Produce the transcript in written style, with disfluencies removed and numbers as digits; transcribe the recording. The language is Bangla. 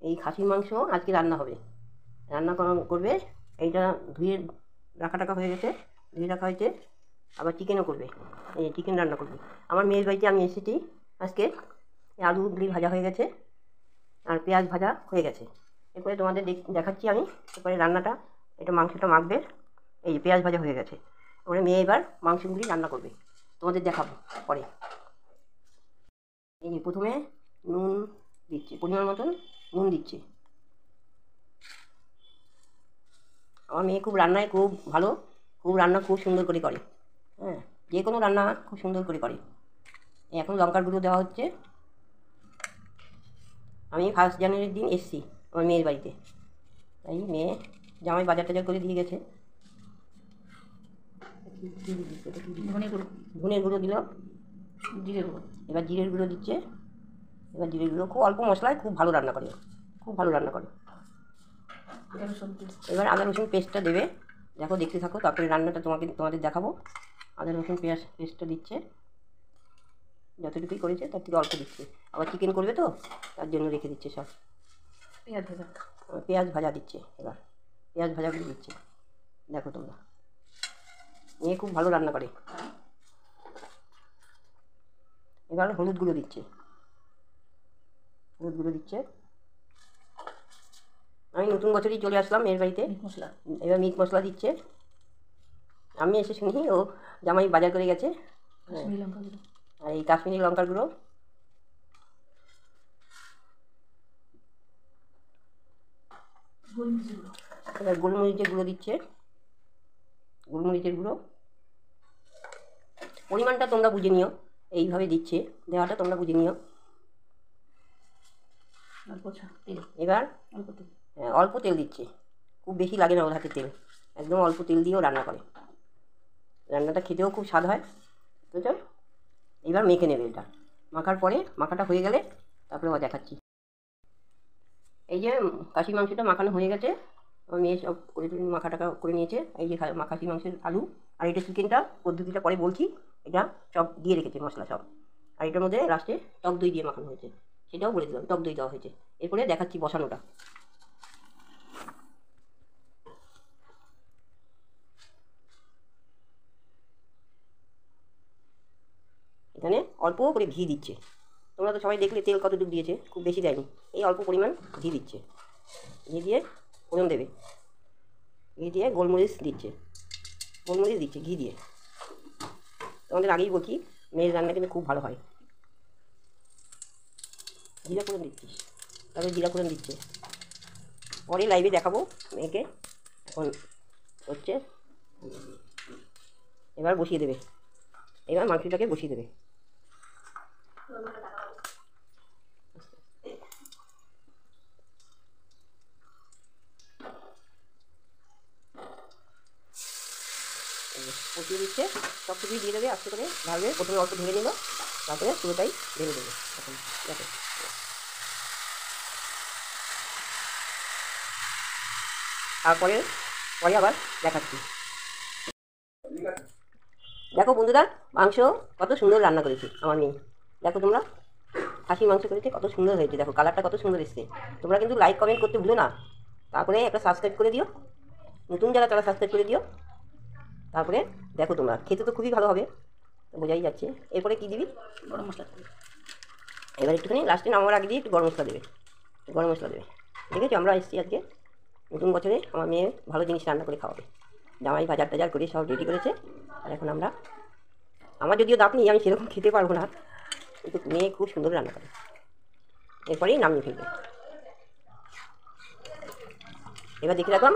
এই খাসির মাংস আজকে রান্না হবে। রান্না করবে। এইটা ধুয়ে রাখা হয়ে গেছে, ধুয়ে রাখা হয়েছে। আবার চিকেনও করবে, এই চিকেন রান্না করবে। আমার মেয়ের বাড়িতে আমি এসেছি আজকে। আলুগুলি ভাজা হয়ে গেছে আর পেঁয়াজ ভাজা হয়ে গেছে। এরপরে তোমাদের দেখাচ্ছি আমি। এরপরে রান্নাটা, এটা মাংসটা মাখবে। এই যে পেঁয়াজ ভাজা হয়ে গেছে। এবারে মেয়ে এবার মাংসগুলি রান্না করবে, তোমাদের দেখাবো পরে। এই যে প্রথমে নুন দিচ্ছে, পরিমাণ মতন নুন দিচ্ছে। আমার মেয়ে খুব রান্নায় খুব ভালো, খুব রান্না খুব সুন্দর করে করে। হ্যাঁ, যে কোনো রান্না খুব সুন্দর করে করে। এখন লঙ্কার গুঁড়ো দেওয়া হচ্ছে। আমি 1 জানুয়ারির দিন এসেছি আমার মেয়ের বাড়িতে, তাই মেয়ে জামাই বাজার টাজার করে দিয়ে গেছে। ধনের গুঁড়ো দিল, জিরের গুঁড়ো, এবার জিরের গুঁড়ো দিচ্ছে। এবার জিরের গুঁড়ো খুব অল্প মশলায় খুব ভালো রান্না করে, খুব ভালো রান্না করে। এবার আদা রসুন পেস্টটা দেবে, দেখো দেখতে থাকো, তারপরে রান্নাটা তোমাদের দেখাবো। আদা রসুন পেস্টটা দিচ্ছে, যতটুকুই করেছে তার থেকে অল্প দিচ্ছে। আবার চিকেন করবে তো, তার জন্য রেখে দিচ্ছে সব। পেঁয়াজ ভাজা দিচ্ছে। এবার পেঁয়াজ ভাজাগুলো দিচ্ছে, দেখো তোমরা। মেয়ে খুব ভালো রান্না করে। এবার হলুদ গুঁড়ো দিচ্ছে, হলুদ গুঁড়ো দিচ্ছে। আমি নতুন বছরই চলে আসলাম মেয়ের বাড়িতে। মশলা, এবার মিট মশলা দিচ্ছে। আমি এসে শুনি ও জামাই বাজার করে গেছে। আর এই কাশ্মীরি লঙ্কার গুঁড়ো, এবার গোলমরিচের গুঁড়ো দিচ্ছে, গোলমরিচের গুঁড়ো। পরিমাণটা তোমরা বুঝে নিও, এইভাবে দিচ্ছে, দেওয়াটা তোমরা বুঝে নিও। এবার অল্প তেল দিচ্ছে, খুব বেশি লাগে না ওর হাতে তেল, একদম অল্প তেল দিয়েও রান্না করে। রান্নাটা খেতেও খুব স্বাদ হয়, বুঝছো? এবার মেখে নেবে এটা। মাখার পরে, মাখাটা হয়ে গেলে তারপরে আবার দেখাচ্ছি। এই যে খাসি মাংসটা মাখানো হয়ে গেছে, আমার মেয়ে সব করে মাখাটা করে নিয়েছে। এই যে খাসি মাংসের আলু, আর এটা চিকেনটা পদ্ধতিটা পরে বলছি। এটা সব দিয়ে রেখেছে মশলা সব। আর এটার মধ্যে লাস্টে টক দই দিয়ে মাখানো হয়েছে, সেটাও বলে দিলাম, টক দই দেওয়া হয়েছে। এরপরে দেখাচ্ছি বসানোটা। এখানে অল্প করে ঘি দিচ্ছে। তোমরা তো সবাই দেখলে তেল কতটুকু দিয়েছে, খুব বেশি দেয়নি, এই অল্প পরিমাণ ঘি দিচ্ছে। ঘি দিয়ে ফোড়ন দেবে, ঘি দিয়ে গোলমরিচ দিচ্ছে, গোলমরিচ দিচ্ছে ঘি দিয়ে। তোমাদের আগেই বলছি, মেয়ের রান্না কিন্তু খুব ভালো হয়। জিরা ফোড়ন দিচ্ছিস, তারপরে জিরা ফোড়ন দিচ্ছে। পরে লাইভে দেখাবো মেয়েকে। এখন হচ্ছে, এবার বসিয়ে দেবে, এবার মাংসটাকে বসিয়ে দেবে। বসিয়ে দিচ্ছে, সব কিছুই দিয়ে দেবে, আস্তে করে ঢালবে। প্রথমে অল্প ঢেলে নিল, তারপরে পুরোটাই ঢেলে দেবে। এখন দেখো, তারপরে আবার দেখাচ্ছি। দেখো বন্ধুরা, মাংস কত সুন্দর রান্না করেছি আমার মেয়ে। দেখো তোমরা, খাসির মাংস করেছে, কত সুন্দর হয়েছে। দেখো কালারটা কত সুন্দর এসছে। তোমরা কিন্তু লাইক কমেন্ট করতে ভুলো না, তারপরে একটা সাবস্ক্রাইব করে দিও। নতুন যারা তারা সাবস্ক্রাইব করে দিও। তারপরে দেখো তোমরা, খেতে তো খুবই ভালো হবে, বোঝাই যাচ্ছে। এরপরে কী দিবি? গরম মশলা। এবার একটুখানি লাস্টে নামার আগে দিয়ে একটু গরম মশলা দেবে, গরম মশলা দেবে। দেখেছো, আমরা এসেছি আজকে নতুন বছরে আমার মেয়ে ভালো জিনিস রান্না করে খাওয়াবে। জামাই বাজার টাজার করে সব রেডি করেছে। আর এখন আমরা, আমার যদিও দাঁত নেই, আমি সেরকম খেতে পারবো না, কিন্তু মেয়ে খুব সুন্দর রান্না করে। এরপরেই নামিয়ে ফেলবে। এবার দেখে রাখলাম